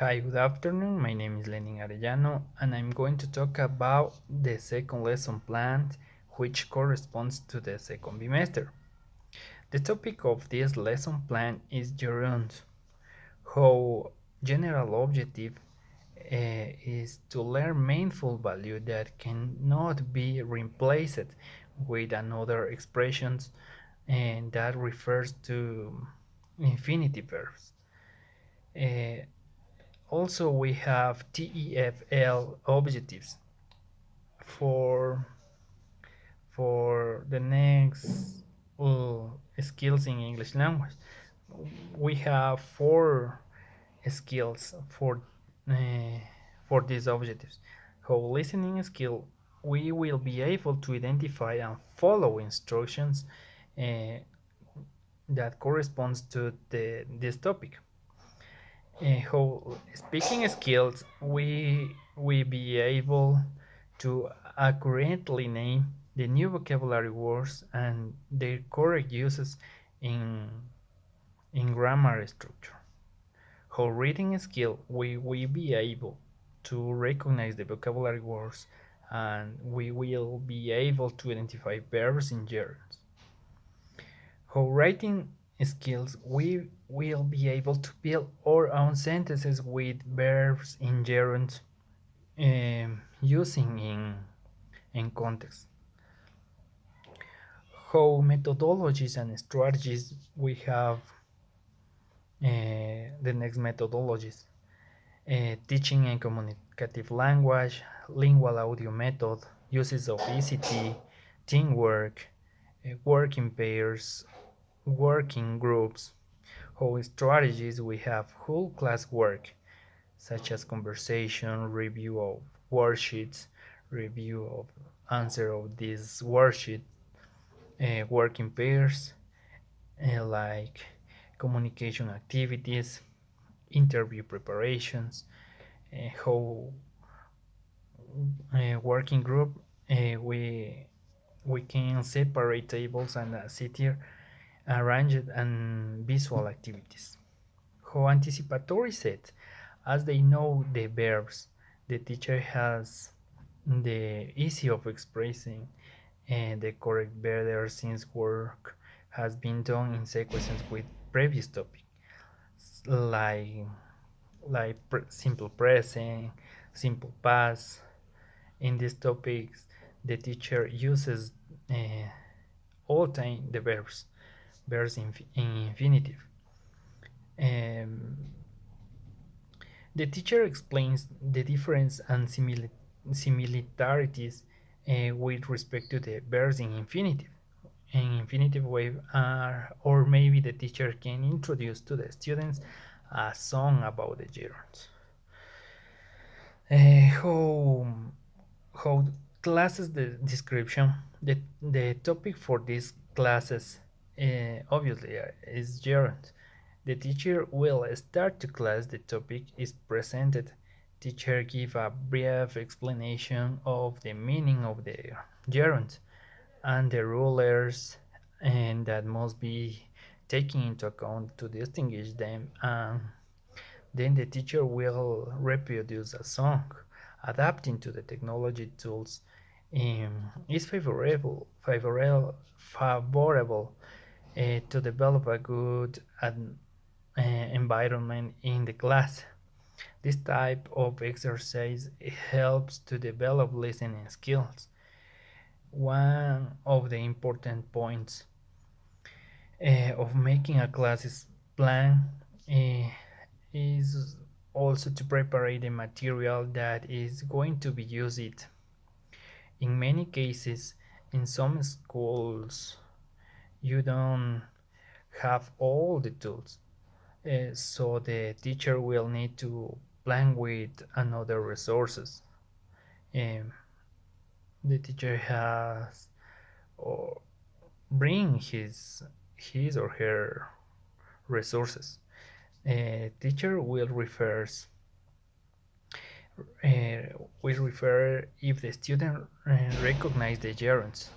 Hi, good afternoon. My name is Lenin Arellano, and I'm going to talk about the second lesson plan, which corresponds to the second bimester. The topic of this lesson plan is gerunds, how general objective is to learn meaningful value that cannot be replaced with another expressions and that refers to infinitive verbs. Uh, Also, we have TEFL objectives for the next skills in English language. We have four skills uh, for these objectives. So, listening skill, we will be able to identify and follow instructions uh, that corresponds to this topic. How speaking skills we be able to accurately name the new vocabulary words and their correct uses in grammar structure. How reading skill we be able to recognize the vocabulary words and we will be able to identify verbs in gerunds. How writing skills we will be able to build our own sentences with verbs in gerunds using in context. How methodologies and strategies we have the next methodologies. Teaching and communicative language, lingual audio method, uses of ECT, teamwork, working pairs, working groups. How strategies we have whole class work, such as conversation, review of worksheets, review of answer of this worksheet, working pairs, like communication activities, interview preparations, how working group we can separate tables and sit here arranged and visual activities. How anticipatory set, as they know the verbs, the teacher has the easy of expressing and the correct verb there since work has been done in sequences with previous topic like simple present, simple past. In these topics, the teacher uses all time the verbs in infinitive. Um, the teacher explains the difference and similarities with respect to the verbs in infinitive. In infinitive way, or maybe the teacher can introduce to the students a song about the gerunds. How classes the description, the topic for these classes obviously is gerund. The teacher will start the class, the topic is presented, teacher give a brief explanation of the meaning of the gerund and the rulers and that must be taken into account to distinguish them, and then the teacher will reproduce a song. Adapting to the technology tools is favorable to develop a good environment in the class. This type of exercise helps to develop listening skills. One of the important points of making a classes plan uh, is also to prepare the material that is going to be used. In many cases, in some schools, you don't have all the tools, so the teacher will need to plan with another resources. Um, the teacher has or bring his or her resources. Teacher will refer if the student recognize the gerunds.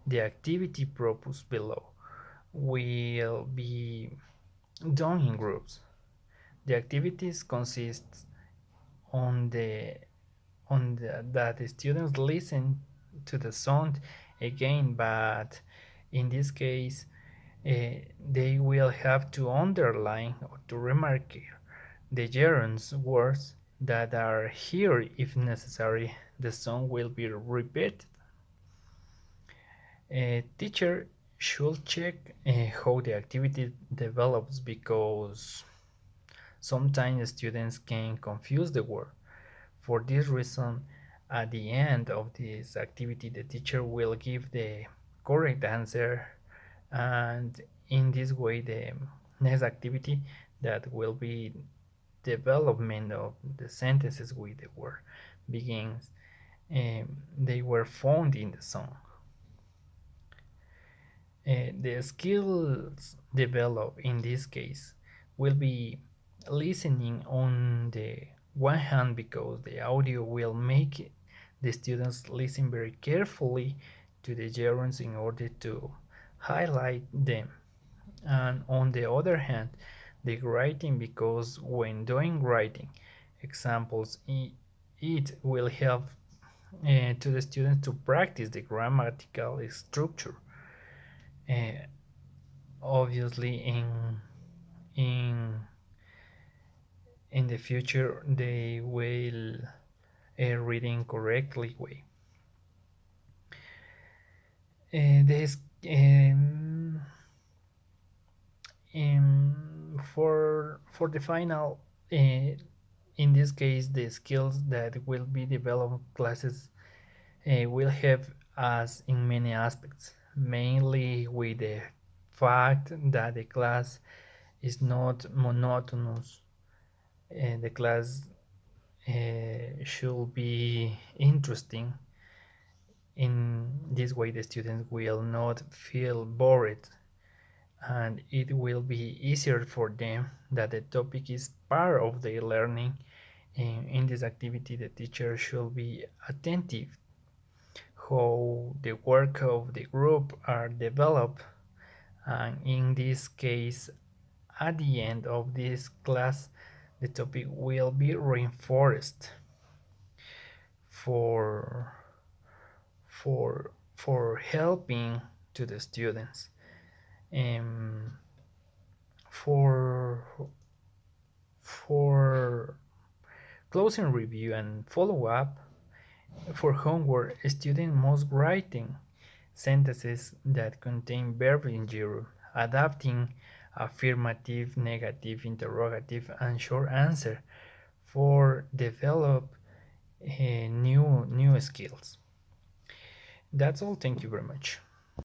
The activity proposed below will be done in groups. The activities consist that the students listen to the sound again, but in this case, they will have to underline or to remark the gerunds words that are here if necessary. The song will be repeated. A teacher should check how the activity develops because sometimes students can confuse the word. For this reason, at the end of this activity, the teacher will give the correct answer, and in this way, the next activity that will be development of the sentences with the word begins. They were found in the song. The skills developed in this case will be listening on the one hand because the audio will make the students listen very carefully to the gerunds in order to highlight them, and on the other hand the writing because when doing writing examples it will help to the students to practice the grammatical structure. uh, Obviously in in the future they will reading correctly way. This for the final, in this case the skills that will be developed classes will have us in many aspects, mainly with the fact that the class is not monotonous. The class should be interesting. In this way, the students will not feel bored, and it will be easier for them that the topic is part of their learning. In this activity, the teacher should be attentive how the work of the group are developed, and in this case, at the end of this class, the topic will be reinforced for for helping to the students. Um, for for closing review and follow up, for homework, a student must writing sentences that contain verb in gerund, adapting affirmative, negative, interrogative, and short answer for develop new skills. That's all. Thank you very much.